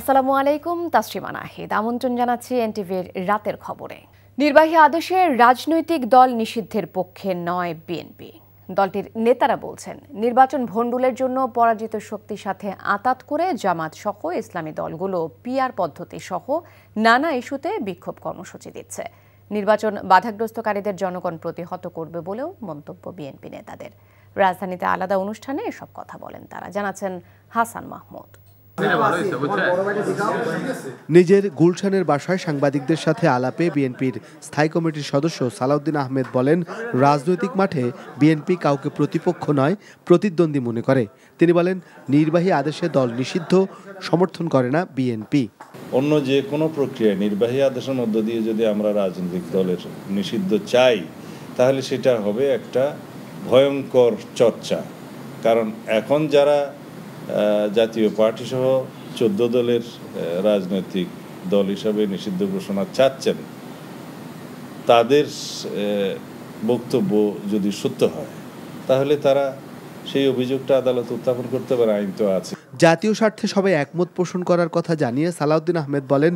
আসসালামু আলাইকুম, তাসরিমা নাহিদ আমন্ত্রণ জানাচ্ছি এনটিভির রাতের খবরে। নির্বাহী আদেশে রাজনৈতিক দল নিষিদ্ধের পক্ষে নয় বিএনপি। দলটির নেতারা বলছেন, নির্বাচন ভণ্ডুলের জন্য পরাজিত শক্তির সাথে আঁতাত করে জামাত সহ ইসলামী দলগুলো পিআর পদ্ধতি সহ নানা ইস্যুতে বিক্ষোভ কর্মসূচি দিচ্ছে। নির্বাচন বাধাগ্রস্তকারীদের জনগণ প্রতিহত করবে বলেও মন্তব্য বিএনপি নেতাদের। রাজধানীতে আলাদা অনুষ্ঠানে এসব কথা বলেন তারা, জানাচ্ছেন হাসান মাহমুদ। নিজের গুলশানের বাসায় সাংবাদিকদের সাথে আলাপে বিএনপির স্থায়ী কমিটির সদস্য সালাউদ্দিন আহমেদ বলেন, রাজনৈতিক মাঠে বিএনপি কাউকে প্রতিপক্ষ নয়, প্রতিদ্বন্দ্বী মনে করে। তিনি বলেন, নির্বাহী আদেশে দল নিষিদ্ধ সমর্থন করে না বিএনপি। অন্য যে কোনো প্রক্রিয়ায় নির্বাহী আদেশের মধ্য দিয়ে যদি আমরা রাজনৈতিক দলের নিষিদ্ধ চাই, তাহলে সেটা হবে একটা ভয়ঙ্কর চর্চা। কারণ এখন যারা জাতীয় পার্টি সহ 14 দলের রাজনৈতিক দল হিসাবে নিষিদ্ধ ঘোষণা চাচ্ছেন, তাদের বক্তব্য যদি সত্য হয়, তাহলে তারা সেই অভিযোগটা আদালতে উত্থাপন করতে পারে, আইন তো আছে। জাতীয় স্বার্থে সবাই একমত পোষণ করার কথা জানিয়ে সালাউদ্দিন আহমেদ বলেন,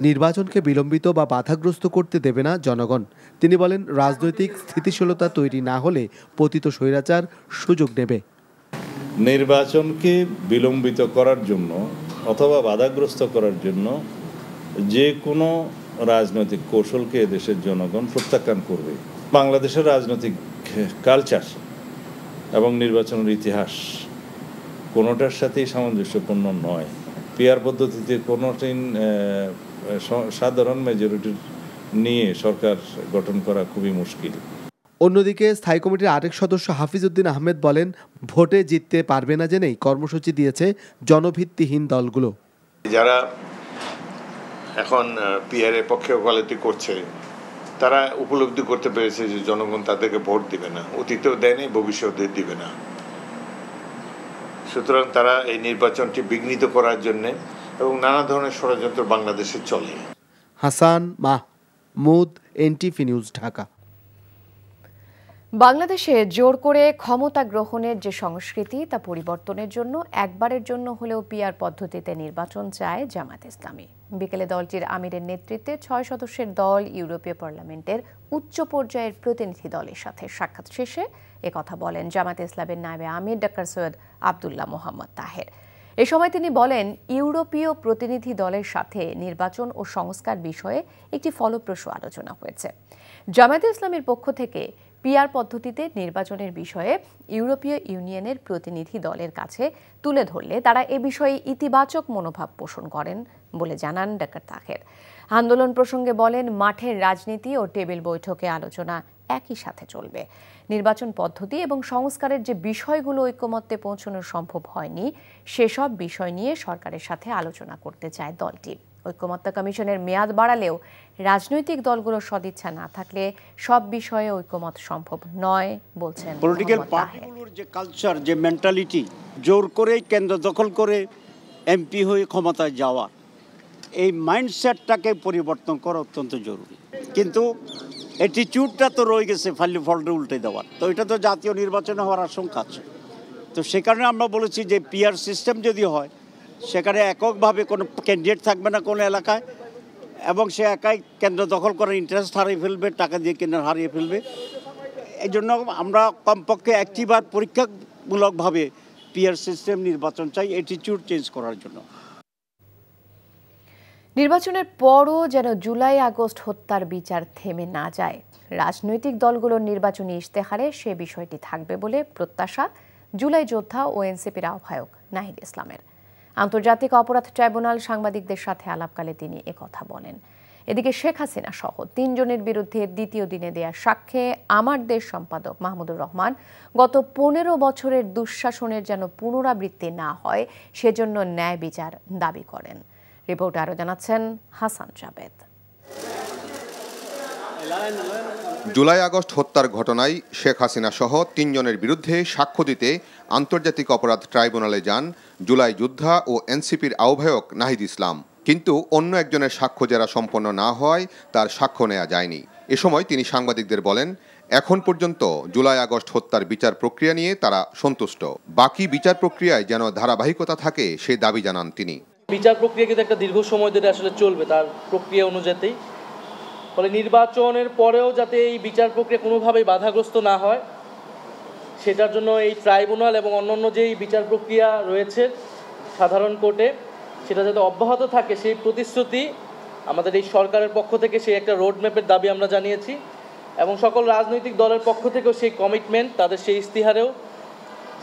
নির্বাচনকে বিলম্বিত বা বাধাগ্রস্ত করতে দেবে না জনগণ। তিনি বলেন, রাজনৈতিক স্থিতিশীলতা তৈরি না হলে পতিত স্বৈরাচার সুযোগ নেবে। নির্বাচনকে বিলম্বিত করার জন্য অথবা বাধাগ্রস্ত করার জন্য যে কোনো রাজনৈতিক কৌশলকে দেশের জনগণ প্রত্যাখ্যান করবে। বাংলাদেশের রাজনৈতিক কালচার এবং নির্বাচনের ইতিহাস কোনোটার সাথেই সামঞ্জস্যপূর্ণ নয়। পিআর পদ্ধতিতে কোনোদিন সাধারণ মেজরিটি নিয়ে সরকার গঠন করা খুবই মুশকিল। অন্যদিকে স্থায়ী কমিটির আরেক সদস্য হাফিজউদ্দিন আহমেদ বলেন, ভোটে জিততে পারবে না জেনেই কর্মসূচি দিয়েছে জনভিত্তিহীন দলগুলো। যারা এখন পিআর এর পক্ষে ওকালতি করছে, তারা উপলব্ধি করতে পেরেছে যে জনগণ তাদেরকে ভোট দিবে না, অতীতেও দেয়নি, ভবিষ্যতে দিবে না। সুতরাং তারা এই নির্বাচনটি বিঘ্নিত করার জন্য এবং নানা ধরনের ষড়যন্ত্র বাংলাদেশে চলে। Hasan Mahmud, NTV news, Dhaka. বাংলাদেশে জোর করে ক্ষমতা গ্রহণের যে সংস্কৃতি, তা পরিবর্তনের জন্য একবারের জন্য হলেও পিআর পদ্ধতিতে নির্বাচন চায় জামাত ইসলামী। বিকেলে দলটির আমিরের নেতৃত্বে 6 সদস্যের দল ইউরোপীয় পার্লামেন্টের উচ্চ পর্যায়ের প্রতিনিধি দলের সাথে সাক্ষাৎ শেষে একথা বলেন জামাত ইসলামের নায়েবে আমির ডাক্তার সৈয়দ আব্দুল্লাহ মোহাম্মদ তাহের। এ সময় তিনি বলেন, ইউরোপীয় প্রতিনিধি দলের সাথে নির্বাচন ও সংস্কার বিষয়ে একটি ফলপ্রসূ আলোচনা হয়েছে। জামায়াত ইসলামীর পক্ষ থেকে পিআর পদ্ধতিতে নির্বাচনের বিষয়ে ইউরোপীয় ইউনিয়নের প্রতিনিধি দলের কাছে তুলে ধরলে তারা এ বিষয়ে ইতিবাচক মনোভাব পোষণ করেন বলে জানান ডাক্তার তাহের। আন্দোলন প্রসঙ্গে বলেন, মাঠের রাজনীতি ও টেবিল বৈঠকে আলোচনা একই সাথে চলবে। নির্বাচন পদ্ধতি এবং সংস্কারের যে বিষয়গুলো ঐকমত্যে পৌঁছানো সম্ভব হয়নি, সেসব বিষয় নিয়ে সরকারের সাথে আলোচনা করতে চায় দলটি। ঐকমত্য কমিশনের মেয়াদ বাড়ালেও রাজনৈতিক দলগুলোর সদিচ্ছা না থাকলে সব বিষয়ে ঐকমত সম্ভব নয় বলছেন। পলিটিক্যাল পার্টিগুলোর যে কালচার, যে মেন্টালিটি, জোর করে কেন্দ্র দখল করে এমপি হয়ে ক্ষমতায় যাওয়া, এই মাইন্ডসেটটাকে পরিবর্তন করা অত্যন্ত জরুরি। কিন্তু অ্যাটিটিউডটা তো রয়ে গেছে ফালি ফল্টে উল্টে দেওয়ার। তো এটা তো জাতীয় নির্বাচনে হওয়ার আশঙ্কা আছে। তো সে কারণে আমরা বলেছি যে পিআর সিস্টেম যদি হয়, সেখানে এককভাবে কোনো ক্যান্ডিডেট থাকবে না কোনো এলাকায়, এবং সে একাই কেন্দ্র দখল করার ইন্টারেস্ট হারিয়ে ফেলবে, টাকা দিয়ে কেন্দ্র হারিয়ে ফেলবে। এই জন্য আমরা কমপক্ষে একটিবার পরীক্ষামূলকভাবে পিআর সিস্টেম নির্বাচন চাই, অ্যাটিটিউড চেঞ্জ করার জন্য। নির্বাচনের পরও যেন জুলাই আগস্ট হত্যার বিচার থেমে না যায়, রাজনৈতিক দলগুলোর নির্বাচনী ইশতেহারে সে বিষয়টি থাকবে বলে প্রত্যাশা জুলাই যোদ্ধা ও এনসিপির আহ্বায়ক নাহিদ ইসলামের। আন্তর্জাতিক অপরাধ ট্রাইব্যুনাল সাংবাদিকদের সাথে আলাপকালে তিনি একথা বলেন। এদিকে শেখ হাসিনা সহ 3 জনের বিরুদ্ধে দ্বিতীয় দিনে দেয়া সাক্ষ্যে আমার দেশ সম্পাদক মাহমুদুর রহমান গত 15 বছরের দুঃশাসনের যেন পুনরাবৃত্তি না হয়, সেজন্য ন্যায় বিচার দাবি করেন। রিপোর্টে আরও জানাচ্ছেন হাসান জাবেদ। জুলাই আগস্ট হত্যার ঘটনায় শেখ হাসিনা সহ 3 জনের বিরুদ্ধে সাক্ষ্য দিতে আন্তর্জাতিক অপরাধ ট্রাইব্যুনালে যান জুলাই যোদ্ধা ও এনসিপির আহ্বায়ক নাহিদ ইসলাম। কিন্তু অন্য একজনের সাক্ষ্য যারা সম্পন্ন না হয়, তার সাক্ষ্য নেওয়া যায়নি। এ সময় তিনি সাংবাদিকদের বলেন, এখন পর্যন্ত জুলাই আগস্ট হত্যার বিচার প্রক্রিয়া নিয়ে তারা সন্তুষ্ট। বাকি বিচার প্রক্রিয়ায় যেন ধারাবাহিকতা থাকে, সে দাবি জানান তিনি। বিচার প্রক্রিয়া কিন্তু একটা দীর্ঘ সময় ধরে আসলে চলবে তার প্রক্রিয়া অনুযায়ী, ফলে নির্বাচনের পরেও যাতে এই বিচার প্রক্রিয়া কোনোভাবেই বাধাগ্রস্ত না হয় সেটার জন্য এই ট্রাইব্যুনাল এবং অন্যান্য যেই বিচার প্রক্রিয়া রয়েছে সাধারণ কোর্টে সেটা যাতে অব্যাহত থাকে সেই প্রতিশ্রুতি আমাদের এই সরকারের পক্ষ থেকে সেই একটা রোডম্যাপের দাবি আমরা জানিয়েছি এবং সকল রাজনৈতিক দলের পক্ষ থেকেও সেই কমিটমেন্ট তাদের সেই ইস্তিহারেও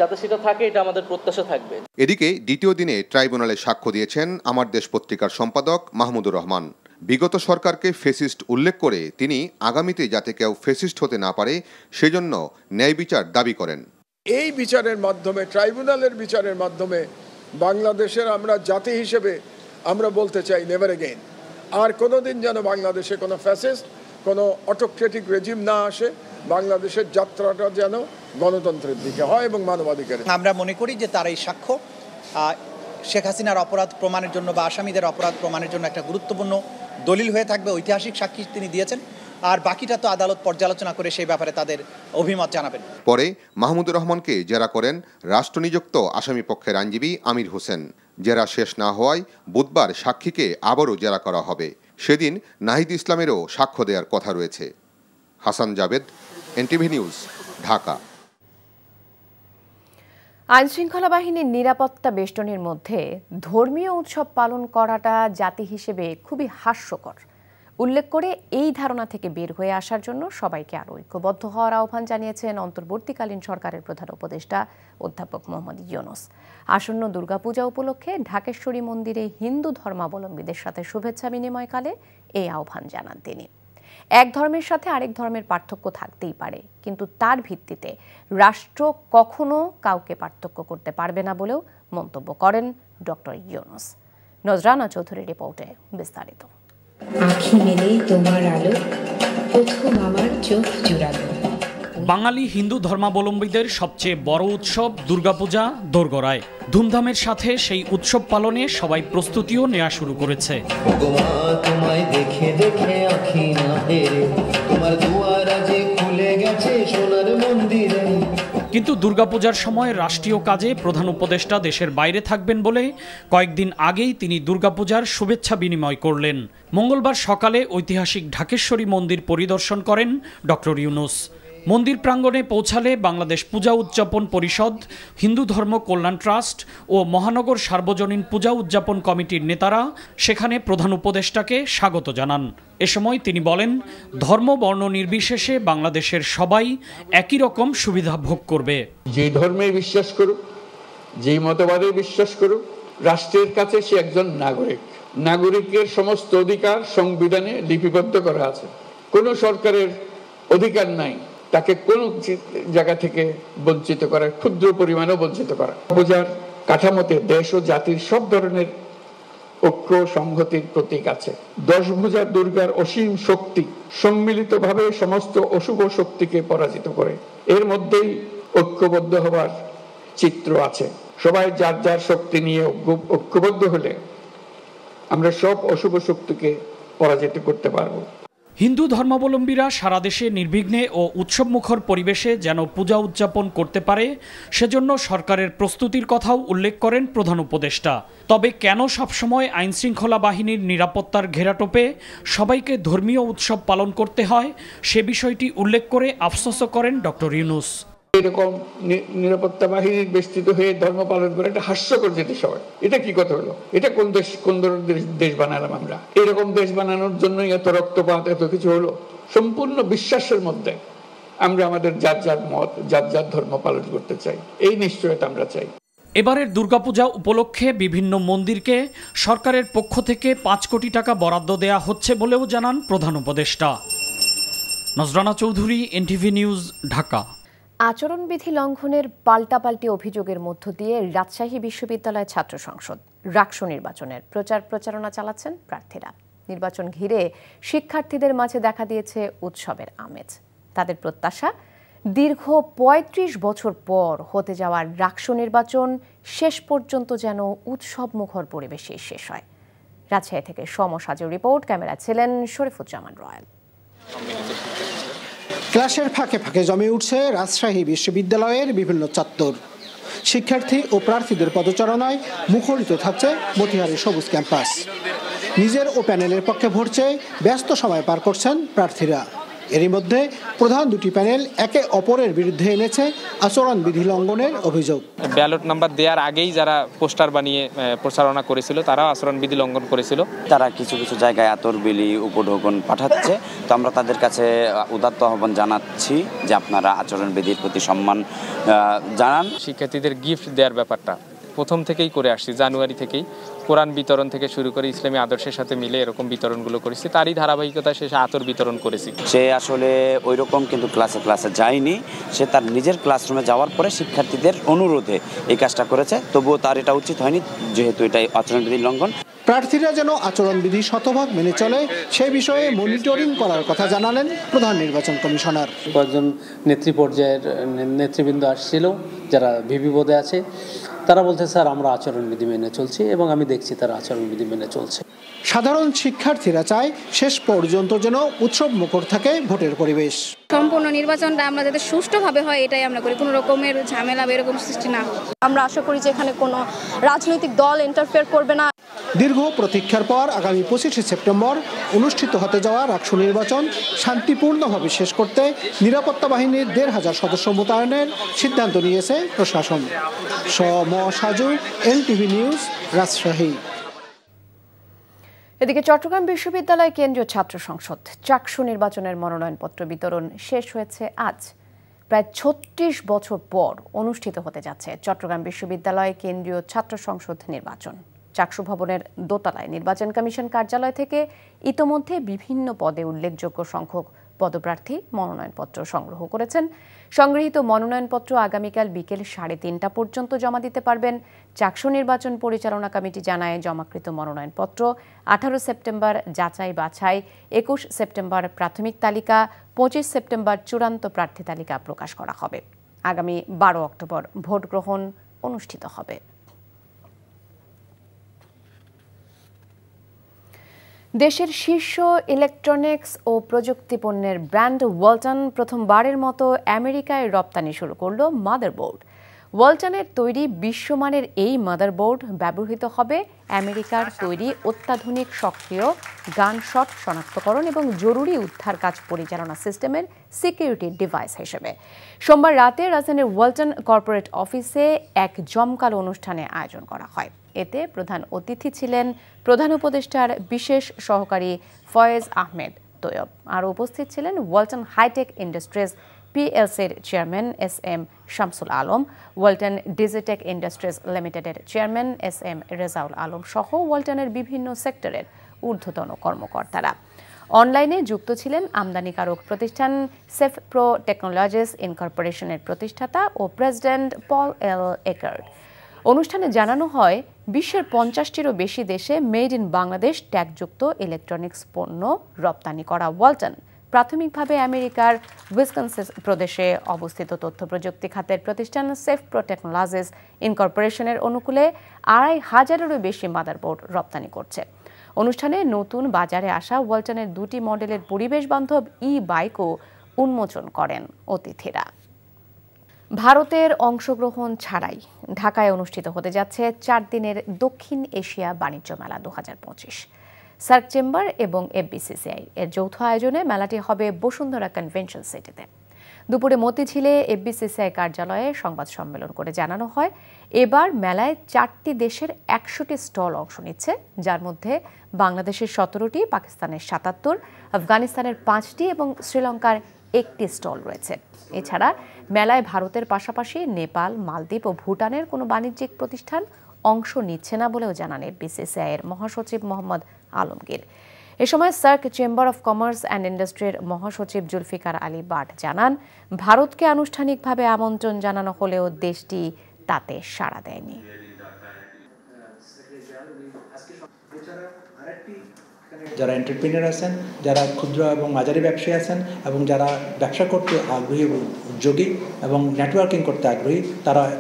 যাতে সেটা থাকে এটা আমাদের প্রত্যাশা থাকবে। এদিকে দ্বিতীয় দিনে ট্রাইব্যুনালে সাক্ষ্য দিয়েছেন আমার দেশ পত্রিকার সম্পাদক মাহমুদুর রহমান। বিগত সরকারকে ফেসিস্ট উল্লেখ করে তিনি আগামীতে যাতে কেউ ফেসিস্ট হতে না পারে সেজন্য ন্যায় বিচার দাবি করেন। এই বিচারের মাধ্যমে, ট্রাইব্যুনালের বিচারের মাধ্যমে বাংলাদেশের আমরা জাতি হিসেবে আমরা বলতে চাই নেভার এগেইন, আর কোনোদিন যেন বাংলাদেশে কোনো ফ্যাসিস্ট, কোনো অটোক্রেটিক রেজিম না আসে। বাংলাদেশের যাত্রাটা যেন গণতন্ত্রের দিকে হয় এবং মানবাধিকারের। আমরা মনে করি যে তার এই সাক্ষ্য শেখ হাসিনার অপরাধ প্রমাণের জন্য বা আসামিদের অপরাধ প্রমাণের জন্য একটা গুরুত্বপূর্ণ দলিল হয়ে থাকবে, ঐতিহাসিক সাক্ষী তিনি দিয়েছেন, আর বাকিটা তো আদালত পর্যালোচনা করে সেই ব্যাপারে তাদের অভিমত জানাবেন। পরে মাহমুদুর রহমানকে জেরা করেন রাষ্ট্রনিযুক্ত আসামি পক্ষের আইনজীবী আমির হোসেন। জেরা শেষ না হওয়ায় বুধবার সাক্ষীকে আবারও জেরা করা হবে। সেদিন নাহিদ ইসলামেরও সাক্ষ্য দেওয়ার কথা রয়েছে। Hasan Javed, NTV news, Dhaka. আইনশৃঙ্খলা বাহিনীর নিরাপত্তা বেষ্টনীর মধ্যে ধর্মীয় উৎসব পালন করাটা জাতি হিসেবে খুবই হাস্যকর উল্লেখ করে এই ধারণা থেকে বের হয়ে আসার জন্য সবাইকে আরও ঐক্যবদ্ধ হওয়ার আহ্বান জানিয়েছেন অন্তর্বর্তীকালীন সরকারের প্রধান উপদেষ্টা অধ্যাপক মোহাম্মদ ইউনূস। আসন্ন দুর্গাপূজা উপলক্ষে ঢাকেশ্বরী মন্দিরে হিন্দু ধর্মাবলম্বীদের সাথে শুভেচ্ছা বিনিময়কালে এই আহ্বান জানান তিনি। এক ধর্মের সাথে আরেক ধর্মের পার্থক্য থাকতেই পারে, কিন্তু তার ভিত্তিতে রাষ্ট্র কখনো কাউকে পার্থক্য করতে পারবে না বলেও মন্তব্য করেন ডক্টর ইউনূস। নজরানা চৌধুরীর রিপোর্টে বিস্তারিত। আঁখি মেলে তোমার আলো, প্রথম আমার চোখ জুড়ালো। বাঙালি হিন্দু ধর্মাবলম্বীদের সবচেয়ে বড় উৎসব দুর্গাপূজা দোরগোড়ায় ধুমধামের সাথে সেই উৎসব পালনে সবাই প্রস্তুতিও নেওয়া শুরু করেছে। কিন্তু দুর্গাপূজার সময় রাষ্ট্রীয় কাজে প্রধান উপদেষ্টা দেশের বাইরে থাকবেন বলে কয়েকদিন আগেই তিনি দুর্গাপূজার শুভেচ্ছা বিনিময় করলেন। মঙ্গলবার সকালে ঐতিহাসিক ঢাকেশ্বরী মন্দির পরিদর্শন করেন ডক্টর ইউনূস। মন্দির প্রাঙ্গণে পৌঁছালে বাংলাদেশ পূজা উদযাপন পরিষদ, হিন্দু ধর্ম কল্যাণ ট্রাস্ট ও মহানগর সার্বজনীন পূজা উদযাপন কমিটির নেতারা সেখানে প্রধান উপদেষ্টাকে স্বাগত জানান। এ সময় তিনি বলেন, ধর্ম বর্ণ নির্বিশেষে বাংলাদেশের সবাই একই রকম সুবিধা ভোগ করবে। যে ধর্মে বিশ্বাস করুক, যেই মতবাদে বিশ্বাস করুক, রাষ্ট্রের কাছে সে একজন নাগরিক। নাগরিকের সমস্ত অধিকার সংবিধানে লিপিবদ্ধ করা আছে। কোনো সরকারের অধিকার নাই তাকে কোনো জায়গা থেকে বঞ্চিত করা, ক্ষুদ্র পরিমাণেও বঞ্চিত করা। পূজার কাঠামোতে দেশ ও জাতির সব ধরনের ঐক্য সংহতির প্রতীক আছে। দশভুজা দুর্গার অসীম শক্তি সম্মিলিতভাবে সমস্ত অশুভ শক্তিকে পরাজিত করে। এর মধ্যেই ঐক্যবদ্ধ হবার চিত্র আছে। সবাই যার যার শক্তি নিয়ে ঐক্যবদ্ধ হলে আমরা সব অশুভ শক্তিকে পরাজিত করতে পারবো। হিন্দু ধর্মাবলম্বীরা সারা দেশে নির্বিঘ্নে ও উৎসবমুখর পরিবেশে যেন পূজা উদযাপন করতে পারে সেজন্য সরকারের প্রস্তুতির কথাও উল্লেখ করেন প্রধান উপদেষ্টা। তবে কেন সবসময় আইনশৃঙ্খলা বাহিনীর নিরাপত্তার ঘেরাটোপে সবাইকে ধর্মীয় উৎসব পালন করতে হয় সে বিষয়টি উল্লেখ করে আফসোসও করেন ডক্টর ইউনূস। এরকম নিরাপত্তা বাহিনীর বেষ্টিত হয়ে ধর্ম পালন করে একটা হাস্যকর জিনিস হয়। এটা কি কথা হলো? এটা কোন ধরনের দেশ বানালাম আমরা? এরকম দেশ বানানোর জন্যই এত রক্তপাত, এত কিছু হলো? সম্পূর্ণ বিশ্বাসের মধ্যে আমরা আমাদের যার যার মত, যার যার ধর্ম পালন করতে চাই, এই নিশ্চয়তা আমরা চাই। এবারের দুর্গাপূজা উপলক্ষে বিভিন্ন মন্দিরকে সরকারের পক্ষ থেকে 5 কোটি টাকা বরাদ্দ দেয়া হচ্ছে বলেও জানান প্রধান উপদেষ্টা। নজরানা চৌধুরী, এনটিভি নিউজ, ঢাকা। আচরণবিধি লঙ্ঘনের পাল্টাপাল্টি অভিযোগের মধ্য দিয়ে রাজশাহী বিশ্ববিদ্যালয় ছাত্র সংসদ রাকসু নির্বাচনের প্রচারণা চালাচ্ছেন প্রার্থীরা। নির্বাচন ঘিরে শিক্ষার্থীদের মাঝে দেখা দিয়েছে উৎসবের আমেজ। তাদের প্রত্যাশা, দীর্ঘ ৩৫ বছর পর হতে যাওয়া রাকসু নির্বাচন শেষ পর্যন্ত যেন উৎসব মুখর পরিবেশে শেষ হয়। রাজশাহী থেকে সমসাজের রিপোর্ট, ক্যামেরা ছিলেন শরীফুজ্জামান রয়্যাল। ক্লাসের ফাঁকে ফাঁকে জমে উঠছে রাজশাহী বিশ্ববিদ্যালয়ের বিভিন্ন চত্বর। শিক্ষার্থী ও প্রার্থীদের পদচারণায় মুখরিত থাকছে মতিহারের সবুজ ক্যাম্পাস। নিজের ও প্যানেলের পক্ষে ভোট চেয়ে ব্যস্ত সময় পার করছেন প্রার্থীরা। এরই মধ্যে প্রধান দুটি প্যানেল একে অপরের বিরুদ্ধে এনেছে আচরণবিধি লঙ্ঘনের অভিযোগ। ব্যালট নাম্বার দেওয়ার আগেই যারা পোস্টার বানিয়ে প্রচারণা করেছিল তারাও আচরণবিধি লঙ্ঘন করেছিল। তারা কিছু কিছু জায়গায় আতরবিলি উপঢৌকন পাঠাচ্ছে, তো আমরা তাদের কাছে উদাত্ত আহ্বান জানাচ্ছি যে আপনারা আচরণবিধির প্রতি সম্মান জানান। শিক্ষার্থীদের গিফট দেওয়ার ব্যাপারটা প্রথম থেকেই করে আসছি, জানুয়ারি থেকেই কোরআন বিতরণ থেকে শুরু করে ইসলামী আদর্শের সাথে মিলে এরকম বিতরণগুলো করেছি। তারই ধারাবাহিকতায় শেষে আতর বিতরণ করেছি। সে আসলে ওই রকম কিন্তু ক্লাসে যায়নি, সে তার নিজের ক্লাসরুমে যাওয়ার পরে শিক্ষার্থীদের অনুরোধে এই কাজটা করেছে। তবুও তার এটা উচিত হয়নি, যেহেতু এটাই আচরণবিধির লঙ্ঘন। প্রার্থীরা যেন আচরণবিধি শতভাগ মেনে চলে সে বিষয়ে মনিটরিং করার কথা জানালেন প্রধান নির্বাচন কমিশনার। কয়েকজন নেত্রী পর্যায়ের নেতৃবৃন্দ আসছিল যারা ভিপি পদে আছে, তারা বলতে স্যার আমরা আচরণবিধি মেনে চলছি, এবং আমি দেখছি তারা আচরণবিধি মেনে চলছে। সাধারণ শিক্ষার্থীরা চায় শেষ পর্যন্ত যেন উৎসব মুখর থাকে ভোটের পরিবেশ। সম্পূর্ণ নির্বাচনটা আমরা যাতে সুষ্ঠুভাবে হয় এটাই আমরা করি, কোনো রকমের ঝামেলা এরকম সৃষ্টি না। আমরা আশা করি যে এখানে কোনো রাজনৈতিক দল ইন্টারফেয়ার করবে না। দীর্ঘ প্রতীক্ষার পর আগামী 25 সেপ্টেম্বর অনুষ্ঠিত হতে যাওয়া রাকসু নির্বাচন শান্তিপূর্ণভাবে শেষ করতে নিরাপত্তা বাহিনীর ১৫০০ সদস্য মোতায়েনের সিদ্ধান্ত নিয়েছে প্রশাসন। Saju, NTV news, Rajshahi. এদিকে চট্টগ্রাম বিশ্ববিদ্যালয় কেন্দ্রীয় ছাত্র সংসদ চাকসু নির্বাচনের মনোনয়নপত্র বিতরণ শেষ হয়েছে আজ। প্রায় ৩৬ বছর পর অনুষ্ঠিত হতে যাচ্ছে চট্টগ্রাম বিশ্ববিদ্যালয় কেন্দ্রীয় ছাত্র সংসদ নির্বাচন। চাকসু ভবনের দোতলায় নির্বাচন কমিশন কার্যালয় থেকে ইতোমধ্যে বিভিন্ন পদে উল্লেখযোগ্য সংখ্যক পদপ্রার্থী মনোনয়নপত্র সংগ্রহ করেছেন। সংগৃহীত মনোনয়নপত্র আগামীকাল বিকেল ৩:৩০ পর্যন্ত জমা দিতে পারবেন। চাকসু নির্বাচন পরিচালনা কমিটি জানায় জমাকৃত মনোনয়নপত্র ১৮ সেপ্টেম্বর যাচাই বাছাই, ২১ সেপ্টেম্বর প্রাথমিক তালিকা, ২৫ সেপ্টেম্বর চূড়ান্ত প্রার্থী তালিকা প্রকাশ করা হবে। আগামী ১২ অক্টোবর ভোট গ্রহণ অনুষ্ঠিত হবে। দেশের শীর্ষ ইলেকট্রনিক্স ও প্রযুক্তি পণ্যের ব্র্যান্ড ওয়ালটন প্রথমবারের মতো আমেরিকায় রপ্তানি শুরু করল মাদারবোর্ড। ওয়ালটনের তৈরি বিশ্বমানের এই মাদারবোর্ড ব্যবহৃত হবে আমেরিকার তৈরি অত্যাধুনিক সক্রিয় গানশট শনাক্তকরণ এবং জরুরি উদ্ধার কাজ পরিচালনা সিস্টেমের সিকিউরিটি ডিভাইস হিসেবে। সোমবার রাতে রাজধানীর ওয়ালটন কর্পোরেট অফিসে এক জমকালো অনুষ্ঠানে আয়োজন করা হয়। এতে প্রধান অতিথি ছিলেন প্রধান উপদেষ্টার বিশেষ সহকারী ফয়েজ আহমেদ তৈয়ব। আরও উপস্থিত ছিলেন ওয়ালটন হাইটেক ইন্ডাস্ট্রিজ পিএলসির chairman S M. Shamsul Alam, Walton Digitech industries লিমিটেডের চেয়ারম্যান এস.এম. রেজাউল আলম সহ ওয়ালটনের বিভিন্ন সেক্টরের ঊর্ধ্বতন কর্মকর্তারা। অনলাইনে যুক্ত ছিলেন আমদানিকারক প্রতিষ্ঠান সেফপ্রো টেকনোলজিস ইনকর্পোরেশনের প্রতিষ্ঠাতা ও প্রেসিডেন্ট পল এল একার্ড। অনুষ্ঠানে জানানো হয় বিশ্বের ৫০টিরও বেশি দেশে মেড ইন বাংলাদেশ ট্যাগযুক্ত ইলেকট্রনিক্স পণ্য রপ্তানি করা ওয়ালটন প্রাথমিকভাবে আমেরিকার উইসকনসিন প্রদেশে অবস্থিত তথ্য প্রযুক্তি খাতের প্রতিষ্ঠান সেফপ্রো টেকনোলজিস ইনকর্পোরেশনের অনুকূলে ২৫০০-এরও বেশি মাদারবোর্ড রপ্তানি করছে। অনুষ্ঠানে নতুন বাজারে আসা ওয়ালটনের ২টি মডেলের পরিবেশ বান্ধব ই-বাইকও উন্মোচন করেন অতিথিরা। ভারতের অংশগ্রহণ ছাড়াই ঢাকায় অনুষ্ঠিত হতে যাচ্ছে ৪ দিনের দক্ষিণ এশিয়া বাণিজ্য মেলা ২০২৫। সার্ক চেম্বার এবং এফবিসিসিআই এর যৌথ আয়োজনে মেলাটি হবে বসুন্ধরা কনভেনশন সিটিতে। দুপুরে মতিঝিলে এফবিসিসিআই কার্যালয়ে সংবাদ সম্মেলন করে জানানো হয়, এবার মেলায় ৪টি দেশের ১০০টি স্টল অংশ নিচ্ছে, যার মধ্যে বাংলাদেশের ১৭টি, পাকিস্তানের ৭৭, আফগানিস্তানের ৫টি এবং শ্রীলঙ্কার ১টি স্টল রয়েছে। এছাড়া মেলায় ভারতের পাশাপাশি নেপাল, মালদ্বীপ ও ভুটানের কোনো বাণিজ্যিক প্রতিষ্ঠান অংশ নিচ্ছে না বলেও জানান এফবিসিসিআই এর মহাসচিব মোহাম্মদ আলমগীর। এ সময় SAARC chamber of commerce and ইন্ডাস্ট্রির মহাসচিব জুলফিকার আলী বাট জানান, ভারতকে আনুষ্ঠানিকভাবে আমন্ত্রণ জানানো হলেও দেশটি তাতে সাড়া দেয়নি। যারা এন্টারপ্রেনার আছেন, যারা ক্ষুদ্র এবং মাঝারি ব্যবসায়ী আছেন এবং যারা ব্যবসা করতে আগ্রহী উদ্যোগী এবং নেটওয়ার্কিং করতে আগ্রহী,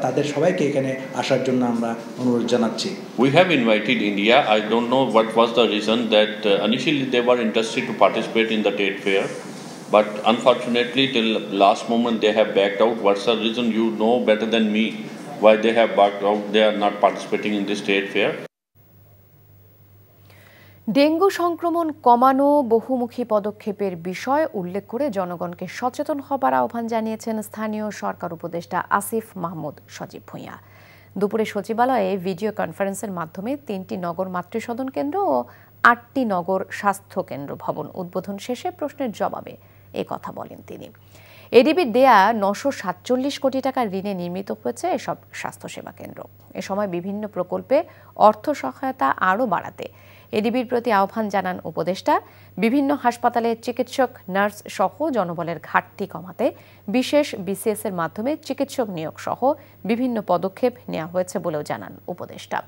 তাদের সবাইকে এখানে আসার জন্য আমরা অনুরোধ জানাচ্ছি। We have invited India. I don't know what was the reason that initially they were interested to participate in the trade fair, but unfortunately till last moment they have backed out. What's the reason? You know better than me. why they have backed out, they are not participating in this trade fair. Dengue সংক্রমণ কমানো বহুমুখী পদক্ষেপের বিষয় উল্লেখ করে জনগণকে সচেতন হবার আহ্বান জানিয়েছেন স্থানীয় সরকার উপদেষ্টা আসিফ মাহমুদ সজীব ভূঁইয়া। দুপুরে সচিবালয়ে ভিডিও কনফারেন্সের মাধ্যমে ৩টি নগর মাতৃসদন কেন্দ্র ও ৮টি নগর স্বাস্থ্য কেন্দ্র ভবন উদ্বোধন শেষে প্রশ্নের জবাবে এ কথা বলেন তিনি। এডিবির দেয়া ৯৪৭ কোটি টাকার ঋণে নির্মিত হয়েছে এসব স্বাস্থ্যসেবা কেন্দ্র। এ সময় বিভিন্ন প্রকল্পে অর্থ সহায়তা আরও বাড়াতে এডিবির প্রতি আহ্বান জানান উপদেষ্টা। বিভিন্ন হাসপাতালে চিকিৎসক, নার্স সহ জনবলের ঘাটতি কমাতে বিশেষ বিসিএস এর মাধ্যমে চিকিৎসক নিয়োগ সহ বিভিন্ন পদক্ষেপ নেওয়া হয়েছে বলেও জানান উপদেষ্টা।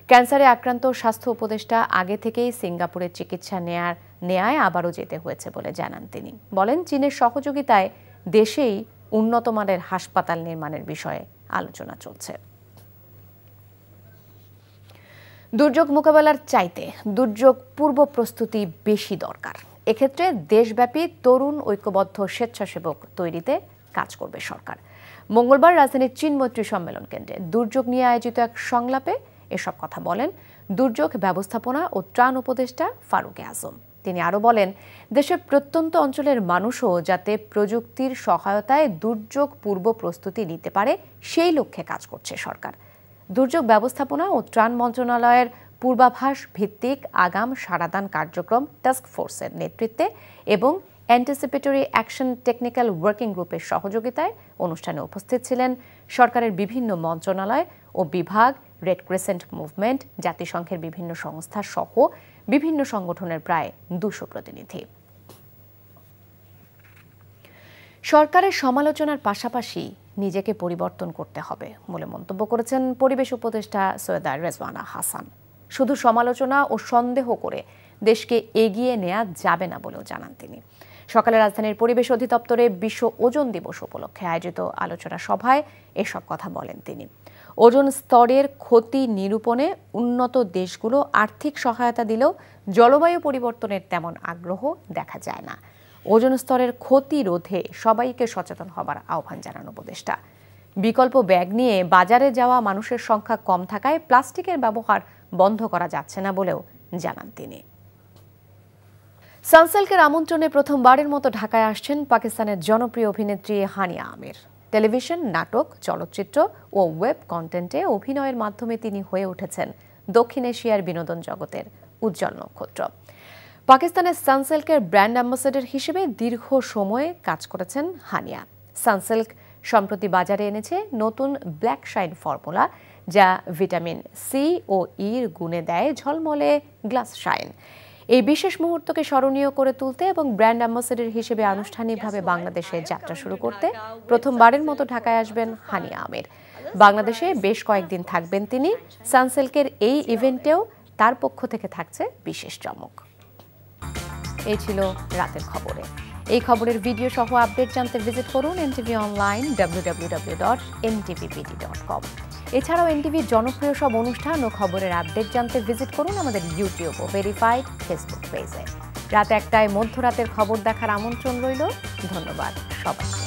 ক্যান্সারে আক্রান্ত স্বাস্থ্য উপদেষ্টা আগে থেকেই সিঙ্গাপুরে চিকিৎসা নেয়ায় আবারও যেতে হয়েছে বলে জানান তিনি। বলেন, চীনের সহযোগিতায় দেশেই উন্নত মানের হাসপাতাল নির্মাণের বিষয়ে আলোচনা চলছে। দুর্যোগ মোকাবেলার চাইতে দুর্যোগ পূর্ব প্রস্তুতি বেশি দরকার। এক্ষেত্রে দেশব্যাপী তরুণ ঐক্যবদ্ধ স্বেচ্ছাসেবক তৈরিতে কাজ করবে সরকার। মঙ্গলবার রাজধানীর চীন মৈত্রী সম্মেলন কেন্দ্রে দুর্যোগ নিয়ে আয়োজিত এক সংলাপে এসব কথা বলেন দুর্যোগ ব্যবস্থাপনা ও ত্রাণ উপদেষ্টা ফারুক আজম। তিনি আরও বলেন, দেশের প্রত্যন্ত অঞ্চলের মানুষও যাতে প্রযুক্তির সহায়তায় দুর্যোগ পূর্ব প্রস্তুতি নিতে পারে সেই লক্ষ্যে কাজ করছে সরকার। দুর্যোগ ব্যবস্থাপনা ও ত্রাণ মন্ত্রণালয়ের পূর্বাভাস ভিত্তিক আগাম সারাদান কার্যক্রম টাস্ক ফোর্সের নেতৃত্বে এবং অ্যান্টিসিপেটরি অ্যাকশন টেকনিক্যাল ওয়ার্কিং গ্রুপের সহযোগিতায় অনুষ্ঠানে উপস্থিত ছিলেন সরকারের বিভিন্ন মন্ত্রণালয় ও বিভাগ, রেড ক্রিসেন্ট মুভমেন্ট, জাতিসংঘের বিভিন্ন সংস্থা সহ বিভিন্ন সংগঠনের প্রায় ২০০ প্রতিনিধি। সরকারের সমালোচনার পাশাপাশি নিজেকে পরিবর্তন করতে হবে বলে মন্তব্য করেছেন পরিবেশ উপদেষ্টা সৈয়দা রেজওয়ানা হাসান। শুধু সমালোচনা ও সন্দেহ করে দেশকে এগিয়ে নেওয়া যাবে না বলেও জানান তিনি। সকালে রাজধানীর পরিবেশ অধিদপ্তরে বিশ্ব ওজোন দিবস উপলক্ষে আয়োজিত আলোচনা সভায় এসব কথা বলেন তিনি। ওজোন স্তরের ক্ষতি নিরূপণে উন্নত দেশগুলো আর্থিক সহায়তা দিলেও জলবায়ু পরিবর্তনের তেমন আগ্রহ দেখা যায় না। ওজোন স্তরের ক্ষতি রোধে সবাইকে সচেতন হবার আহ্বান জানান উপদেষ্টা। বিকল্প ব্যাগ নিয়ে বাজারে যাওয়া মানুষের সংখ্যা কম থাকায় প্লাস্টিকের ব্যবহার বন্ধ করা যাচ্ছে না বলেও জানান তিনি। সানসিল্কের আমন্ত্রণে প্রথমবারের মতো ঢাকায় আসছেন পাকিস্তানের জনপ্রিয় অভিনেত্রী হানিয়া আমির। টেলিভিশন, নাটক, চলচ্চিত্র ও ওয়েব কন্টেন্টে অভিনয়ের মাধ্যমে তিনি হয়ে উঠেছেন দক্ষিণ এশিয়ার বিনোদন জগতের উজ্জ্বল নক্ষত্র। পাকিস্তানের সানসিল্কের ব্র্যান্ড অ্যাম্বাসেডর হিসেবে দীর্ঘ সময়ে কাজ করেছেন হানিয়া। সানসিল্ক সম্প্রতি বাজারে এনেছে নতুন ব্ল্যাক শাইন ফর্মুলা, যা ভিটামিন সি ও ইর গুণে দেয় ঝলমলে গ্লাস শাইন। এই বিশেষ মুহূর্তকে স্মরণীয় করে তুলতে এবং ব্র্যান্ড অ্যাম্বাসেডর হিসেবে আনুষ্ঠানিকভাবে বাংলাদেশে যাত্রা শুরু করতে প্রথমবারের মতো ঢাকায় আসবেন হানিয়া আমির। বাংলাদেশে বেশ কয়েকদিন থাকবেন তিনি। সানসিল্কের এই ইভেন্টেও তার পক্ষ থেকে থাকছে বিশেষ চমক। এই ছিল রাতের খবরে। এই খবরের ভিডিও সহ আপডেট জানতে ভিজিট করুন এনটিভি অনলাইন www.ntvpt.com। এছাড়াও এনটিভির জনপ্রিয় সব অনুষ্ঠান ও খবরের আপডেট জানতে ভিজিট করুন আমাদের ইউটিউব ও ভেরিফাইড ফেসবুক পেজে। রাত ১টায় মধ্যরাতের খবর দেখার আমন্ত্রণ রইল। ধন্যবাদ সবাইকে।